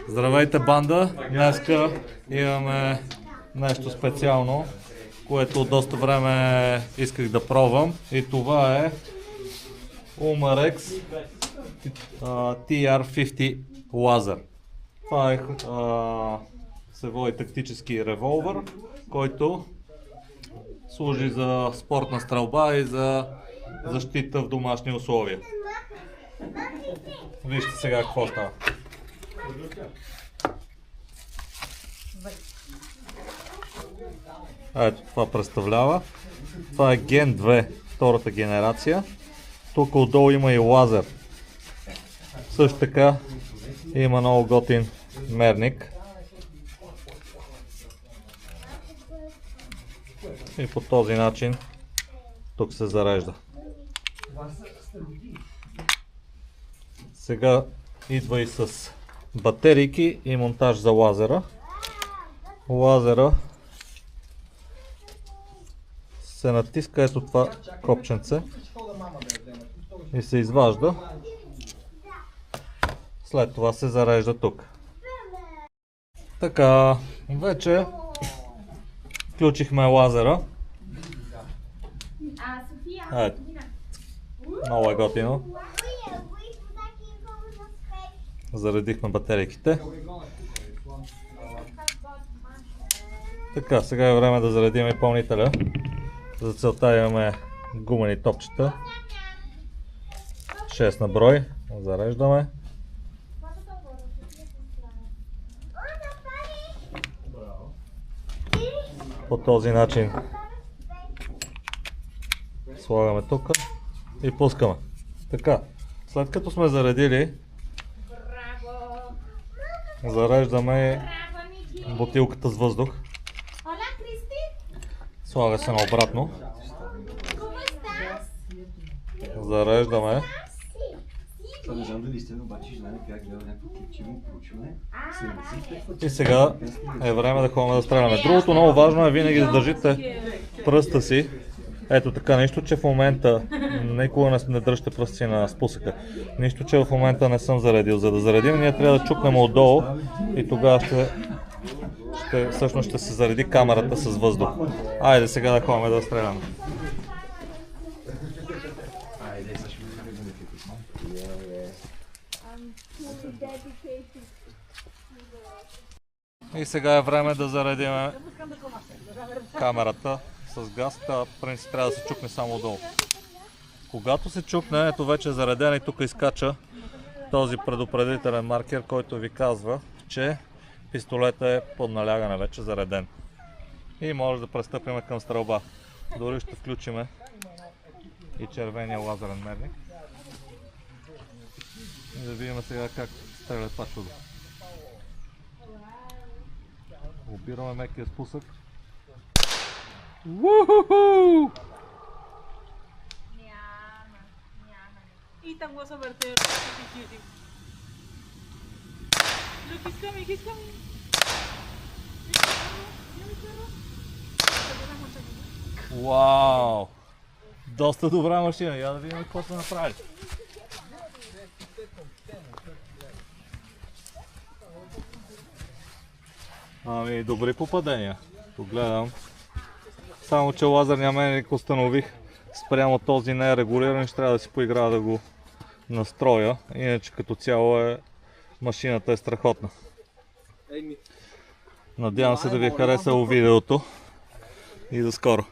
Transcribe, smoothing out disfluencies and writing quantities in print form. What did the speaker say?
Здравейте, банда! Днеска имаме нещо специално, което от доста време исках да пробвам, и това е Umarex TR50 лазер. Това е се води тактически револвер, който служи за спортна стрелба и за защита в домашни условия. Вижте сега какво става. Ето това представлява. Това е Gen 2, втората генерация. Тук отдолу има и лазер. Също така има много готин мерник. И по този начин тук се зарежда. Сега идва и с батерийки и монтаж за лазера. Лазера се натиска ето това копченце и се изважда. След това се зарежда тук. Така, вече включихме лазера. Ето, много е готино. Заредихме батерийките. Така, сега е време да заредим и пълнителя. За целта имаме гумени топчета. 6 на брой. Зареждаме. По този начин слагаме тук и пускаме. Така, след като сме заредили, зареждаме бутилката с въздух. Слага се наобратно. Зареждаме. И сега е време да ходим да стреляме. Другото много важно е винаги да държите пръста си. Ето така, нищо, че в момента никога не дръжте пръста си на спусъка. Нищо, че в момента не съм заредил. За да заредим, ние трябва да чукнем отдолу и тогава всъщност ще се зареди камерата с въздух. Айде сега да ходим да стреляме. И сега е време да заредим камерата с газ. В принцип трябва да се чукне само отдолу. Когато се чукне, ето вече е зареден и тук изкача този предупредителен маркер, който ви казва, че пистолетът е под налягане, вече зареден. И може да пристъпим към стрелба. Дори ще включим и червения лазерен мерник. И да видим сега как стреля това чудо. Обираме мекия спусък. Уху! Ethan was over there executing. Look, he's coming, he's coming. Вау! Доста добра машина, я да видим какво са направили. Ами, добри попадения. Погледам. Само че лазерния мерник установих спрямо този не е регулиран, ще трябва да си поиграя да го настроя. Иначе като цяло машината е страхотна. Надявам се да ви е харесало видеото и до скоро.